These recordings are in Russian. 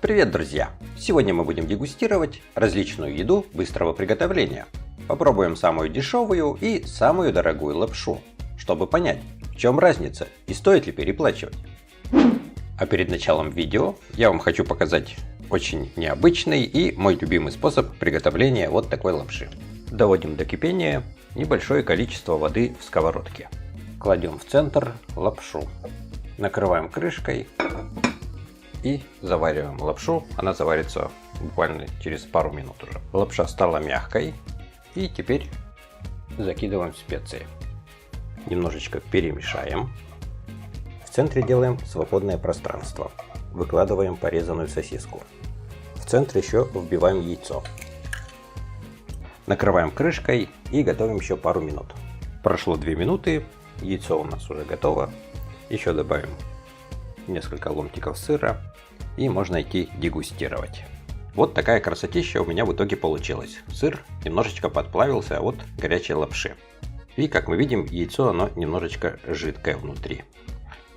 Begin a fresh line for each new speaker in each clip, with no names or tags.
Привет, друзья! Сегодня мы будем дегустировать различную еду быстрого приготовления. Попробуем самую дешевую и самую дорогую лапшу, чтобы понять, в чем разница и стоит ли переплачивать. А перед началом видео я вам хочу показать очень необычный и мой любимый способ приготовления вот такой лапши. Доводим до кипения небольшое количество воды в сковородке. Кладем в центр лапшу. Накрываем крышкой и завариваем лапшу. Она заварится буквально через пару минут уже. Лапша стала мягкой. И теперь закидываем специи. Немножечко перемешаем. В центре делаем свободное пространство. Выкладываем порезанную сосиску. В центре еще вбиваем яйцо. Накрываем крышкой и готовим еще пару минут. Прошло 2 минуты. Яйцо у нас уже готово. Еще добавим несколько ломтиков сыра. И можно идти дегустировать. Вот такая красотища у меня в итоге получилась. Сыр немножечко подплавился от горячей лапши. И как мы видим, яйцо оно немножечко жидкое внутри.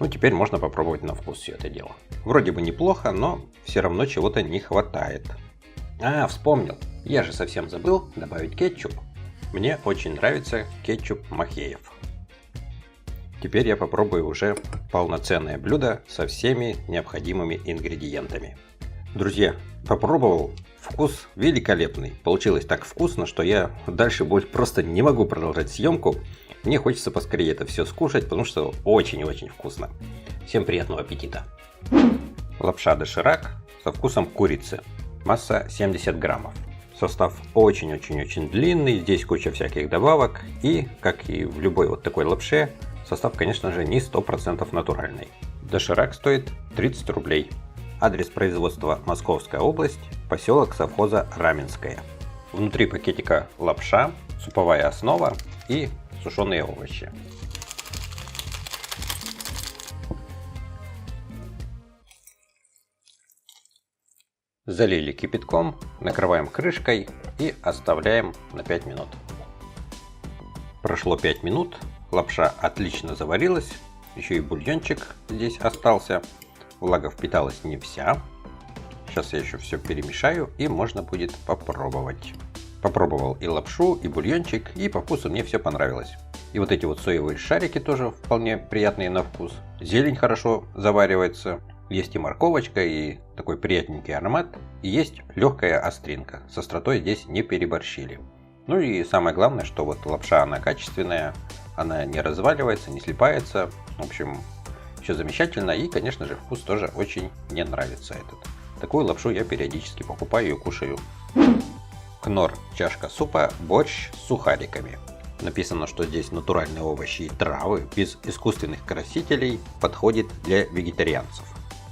Ну теперь можно попробовать на вкус все это дело. Вроде бы неплохо, но все равно чего-то не хватает. А, вспомнил. Я же совсем забыл добавить кетчуп. Мне очень нравится кетчуп Махеев. Теперь я попробую уже полноценное блюдо со всеми необходимыми ингредиентами. Друзья, попробовал. Вкус великолепный. Получилось так вкусно, что я дальше просто не могу продолжать съемку. Мне хочется поскорее это все скушать, потому что очень-очень вкусно. Всем приятного аппетита. Лапша доширак со вкусом курицы. Масса 70 граммов. Состав очень-очень длинный. Здесь куча всяких добавок. И, как и в любой вот такой лапше, состав, конечно же, не 100% натуральный. Доширак стоит 30 рублей. Адрес производства Московская область, поселок совхоза Раменское. Внутри пакетика лапша, суповая основа и сушеные овощи. Залили кипятком, накрываем крышкой и оставляем на 5 минут. Прошло 5 минут, лапша отлично заварилась, еще и бульончик здесь остался. Влага впиталась не вся. Сейчас я еще все перемешаю и можно будет попробовать. Попробовал и лапшу, и бульончик, и по вкусу мне все понравилось. И вот эти вот соевые шарики тоже вполне приятные на вкус. Зелень хорошо заваривается. Есть и морковочка, и такой приятненький аромат. И есть легкая остринка. С остротой здесь не переборщили. Ну и самое главное, что вот лапша она качественная. Она не разваливается, не слипается. В общем, все замечательно. И, конечно же, вкус тоже очень мне нравится этот. Такую лапшу я периодически покупаю и кушаю. Кнор, чашка супа, борщ с сухариками. Написано, что здесь натуральные овощи и травы, без искусственных красителей, подходит для вегетарианцев.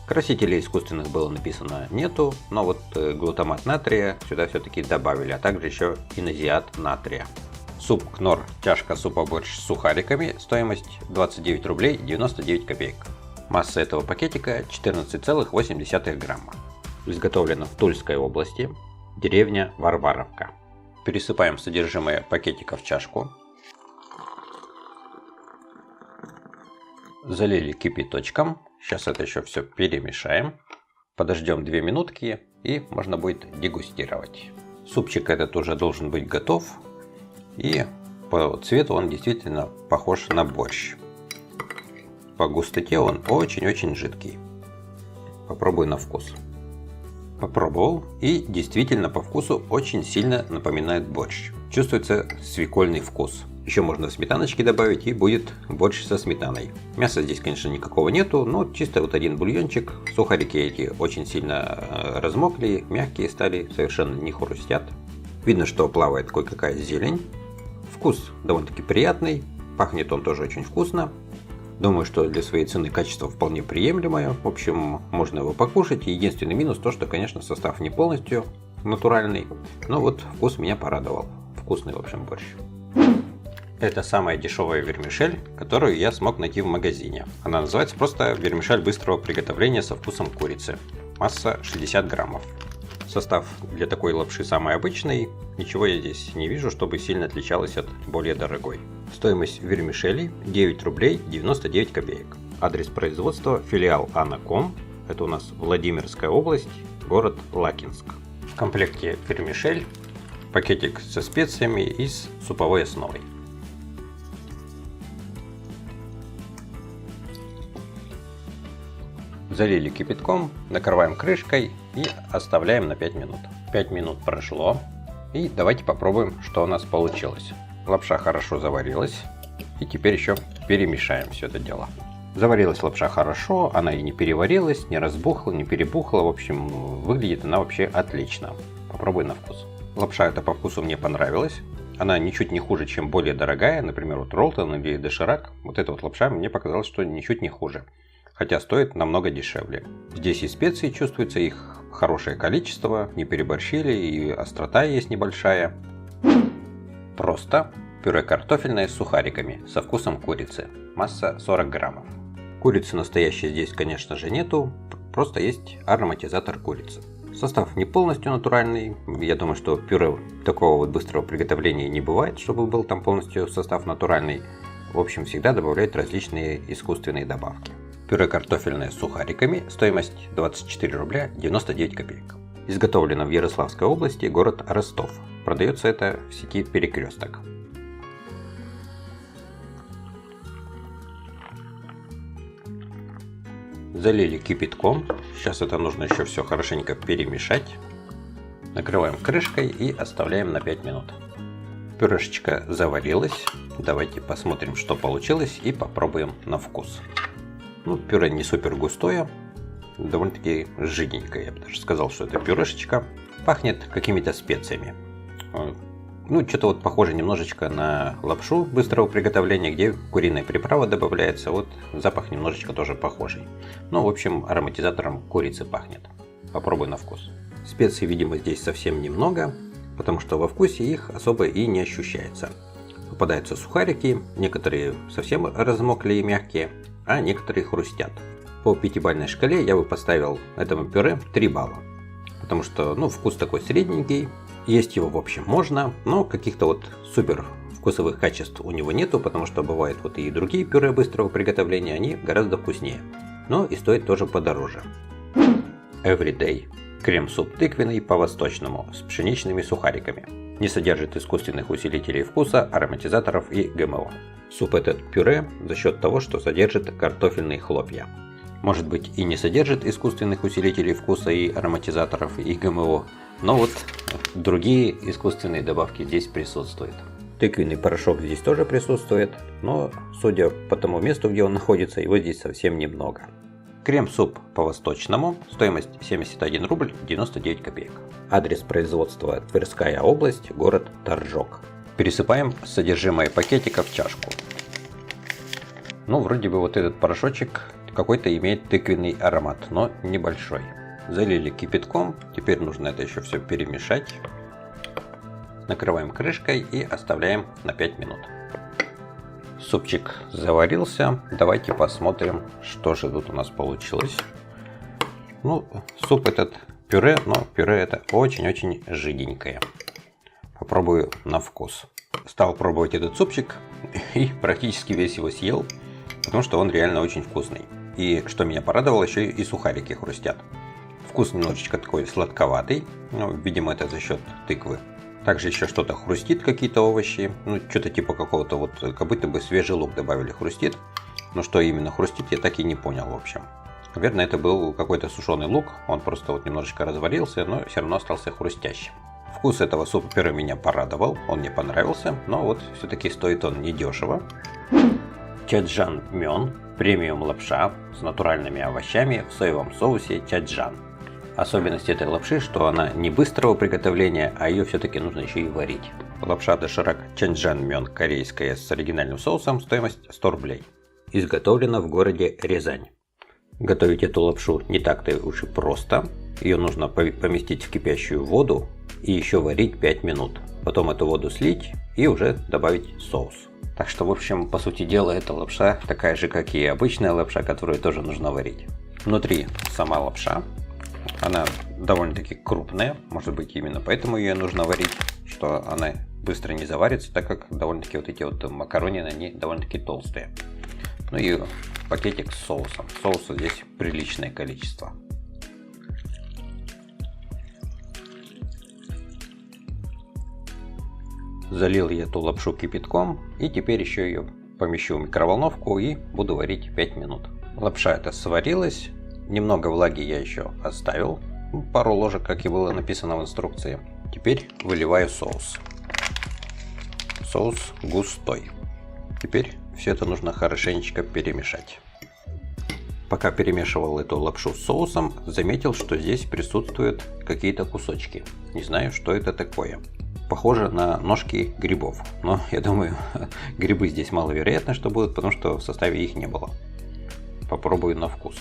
Красителей искусственных было написано нету, но вот глутамат натрия сюда все-таки добавили, а также еще инозиат натрия. Суп Кнор, чашка супа борщ с сухариками, стоимость 29 рублей 99 копеек. Масса этого пакетика 14,8 грамма. Изготовлено в Тульской области, деревня Варваровка. Пересыпаем содержимое пакетика в чашку. Залили кипяточком. Сейчас это еще все перемешаем. Подождем 2 минутки и можно будет дегустировать. Супчик этот уже должен быть готов. И по цвету он действительно похож на борщ. По густоте он очень-очень жидкий. Попробую на вкус. Попробовал и действительно по вкусу очень сильно напоминает борщ. Чувствуется свекольный вкус. Еще можно сметаночки добавить и будет борщ со сметаной. Мяса здесь, конечно, никакого нету, но чисто вот один бульончик. Сухарики эти очень сильно размокли, мягкие стали, совершенно не хрустят. Видно, что плавает кое-какая зелень. Вкус довольно-таки приятный, пахнет он тоже очень вкусно. Думаю, что для своей цены качество вполне приемлемое. В общем, можно его покушать. Единственный минус то, что, конечно, состав не полностью натуральный. Но вот вкус меня порадовал. Вкусный, в общем, борщ. Это самая дешевая вермишель, которую я смог найти в магазине. Она называется просто вермишель быстрого приготовления со вкусом курицы. Масса 60 граммов. Состав для такой лапши самый обычный. Ничего я здесь не вижу, чтобы сильно отличалось от более дорогой. Стоимость вермишели 9 рублей 99 копеек. Адрес производства филиал Анаком. Это у нас Владимирская область. город Лакинск. В комплекте вермишель, пакетик со специями и с суповой основой. Залили кипятком, накрываем крышкой и оставляем на 5 минут. 5 минут прошло, и давайте попробуем, что у нас получилось. Лапша хорошо заварилась, и теперь еще перемешаем все это дело. Заварилась лапша хорошо, она и не переварилась, не разбухла, не перебухла. В общем, выглядит она вообще отлично. Попробуй на вкус. Лапша эта по вкусу мне понравилась. Она ничуть не хуже, чем более дорогая, например, вот Ролтон или Доширак. Вот эта вот лапша мне показалось, что ничуть не хуже. Хотя стоит намного дешевле. Здесь и специи чувствуется, их хорошее количество, не переборщили, и острота есть небольшая. Просто пюре картофельное с сухариками со вкусом курицы. Масса 40 граммов. Курицы настоящей здесь, конечно же, нету, просто есть ароматизатор курицы. Состав не полностью натуральный. Я думаю, что пюре такого вот быстрого приготовления не бывает, чтобы был там полностью состав натуральный. В общем, всегда добавляют различные искусственные добавки. Пюре картофельное с сухариками, стоимость 24 рубля 99 копеек. Изготовлено в Ярославской области, город Ростов. Продается это в сети Перекресток. Залили кипятком. Сейчас это нужно еще все хорошенько перемешать. Накрываем крышкой и оставляем на 5 минут. Пюрешечка заварилась. Давайте посмотрим, что получилось, и попробуем на вкус. Ну, пюре не супер густое, довольно-таки жиденькое. Я бы даже сказал, что это пюрешечка. Пахнет какими-то специями. Ну, что-то вот похоже немножечко на лапшу быстрого приготовления, где куриная приправа добавляется. Вот запах немножечко тоже похожий. Ну, в общем, ароматизатором курицы пахнет. Попробуй на вкус. Специй, видимо, здесь совсем немного, потому что во вкусе их особо и не ощущается. Попадаются сухарики, некоторые совсем размокли и мягкие, а некоторые хрустят. По 5-бальной шкале я бы поставил этому пюре 3 балла. Потому что, ну, вкус такой средненький. Есть его, в общем, можно, но каких-то вот супер вкусовых качеств у него нету, потому что бывают вот и другие пюре быстрого приготовления, они гораздо вкуснее. Но и стоит тоже подороже. Everyday. Крем-суп тыквенный по-восточному, с пшеничными сухариками. Не содержит искусственных усилителей вкуса, ароматизаторов и ГМО. Суп этот пюре за счет того, что содержит картофельные хлопья. Может быть, и не содержит искусственных усилителей вкуса и ароматизаторов и ГМО, но вот другие искусственные добавки здесь присутствуют. Тыквенный порошок здесь тоже присутствует, но судя по тому месту, где он находится, его здесь совсем немного. Крем-суп по-восточному, стоимость 71 рубль 99 копеек. Адрес производства Тверская область, город Торжок. Пересыпаем содержимое пакетика в чашку. Ну, вроде бы вот этот порошочек какой-то имеет тыквенный аромат, но небольшой. Залили кипятком, теперь нужно это еще все перемешать. Накрываем крышкой и оставляем на 5 минут. Супчик заварился, давайте посмотрим, что же тут у нас получилось. Ну, суп этот пюре, но пюре это очень-очень жиденькое. Попробую на вкус. Стал пробовать этот супчик и практически весь его съел, потому что он реально очень вкусный. И что меня порадовало, еще и сухарики хрустят. Вкус немножечко такой сладковатый, ну, видимо, это за счет тыквы. Также еще что-то хрустит, какие-то овощи, ну, что-то типа какого-то вот, как будто бы свежий лук добавили, хрустит. Но что именно хрустит, я так и не понял, в общем. Наверное, это был какой-то сушеный лук, он просто вот немножечко разварился, но все равно остался хрустящим. Вкус этого супа-пюре меня порадовал, он мне понравился, но вот все-таки стоит он недешево. Чаджан мён, премиум лапша с натуральными овощами в соевом соусе чаджан. Особенность этой лапши, что она не быстрого приготовления, а ее все-таки нужно еще и варить. Лапша доширак чаджан мён корейская с оригинальным соусом, стоимость 100 рублей. Изготовлена в городе Рязань. Готовить эту лапшу не так-то уж и просто. Ее нужно поместить в кипящую воду и еще варить 5 минут. Потом эту воду слить и уже добавить соус. Так что, в общем, по сути дела, эта лапша такая же, как и обычная лапша, которую тоже нужно варить. Внутри сама лапша. Она довольно-таки крупная. Может быть, именно поэтому ее нужно варить, что она быстро не заварится, так как довольно-таки вот эти вот макаронины, они довольно-таки толстые. Ну и пакетик с соусом. Соуса здесь приличное количество. Залил я эту лапшу кипятком и теперь еще ее помещу в микроволновку и буду варить 5 минут. Лапша эта сварилась, немного влаги я еще оставил, пару ложек, как и было написано в инструкции. Теперь выливаю соус. Соус густой. Теперь все это нужно хорошенечко перемешать. Пока перемешивал эту лапшу с соусом, заметил, что здесь присутствуют какие-то кусочки. Не знаю, что это такое. Похоже на ножки грибов. Но я думаю, грибы здесь маловероятно, что будут, потому что в составе их не было. Попробую на вкус.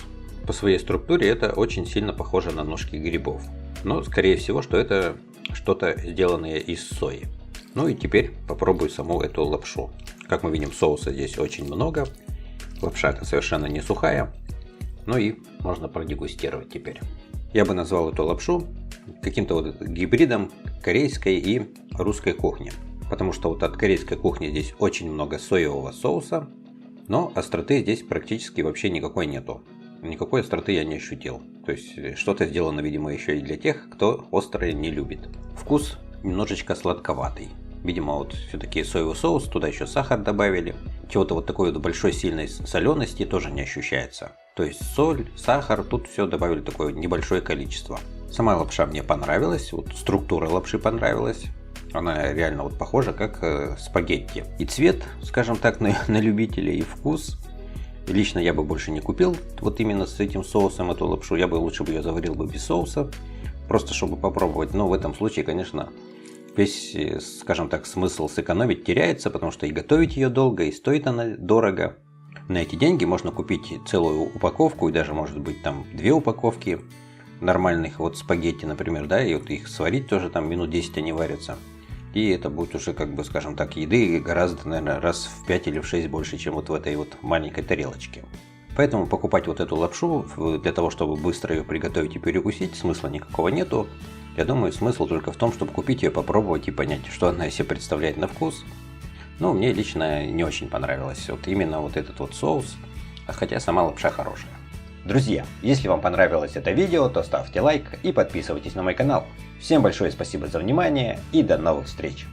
По своей структуре это очень сильно похоже на ножки грибов. Но скорее всего, что это что-то сделанное из сои. Ну и теперь попробую саму эту лапшу. Как мы видим, соуса здесь очень много. Лапша-то совершенно не сухая. Ну и можно продегустировать теперь. Я бы назвал эту лапшу каким-то вот гибридом корейской и русской кухни. Потому что вот от корейской кухни здесь очень много соевого соуса, но остроты здесь практически вообще никакой нету. Никакой остроты я не ощутил. То есть что-то сделано, видимо, еще и для тех, кто острое не любит. Вкус немножечко сладковатый. Видимо, вот все-таки соевый соус, туда еще сахар добавили. Чего-то вот такой вот большой сильной солености тоже не ощущается. То есть соль, сахар, тут все добавили такое небольшое количество. Сама лапша мне понравилась, вот структура лапши понравилась. Она реально вот похожа как спагетти. И цвет, скажем так, на любителей, и вкус. Лично я бы больше не купил вот именно с этим соусом эту лапшу. Я бы лучше ее заварил бы без соуса, просто чтобы попробовать. Но в этом случае, конечно, весь, скажем так, смысл сэкономить теряется, потому что и готовить ее долго, и стоит она дорого. На эти деньги можно купить целую упаковку, и даже, может быть, там 2 упаковки нормальных вот спагетти, например, да, и вот их сварить тоже там минут 10 они варятся. И это будет уже, как бы, скажем так, еды гораздо, наверное, раз в 5 или в 6 больше, чем вот в этой вот маленькой тарелочке. Поэтому покупать вот эту лапшу для того, чтобы быстро ее приготовить и перекусить, смысла никакого нету. Я думаю, смысл только в том, чтобы купить ее, попробовать и понять, что она из себя представляет на вкус. Ну, мне лично не очень понравилось вот именно вот этот вот соус, хотя сама лапша хорошая. Друзья, если вам понравилось это видео, то ставьте лайк и подписывайтесь на мой канал. Всем большое спасибо за внимание и до новых встреч!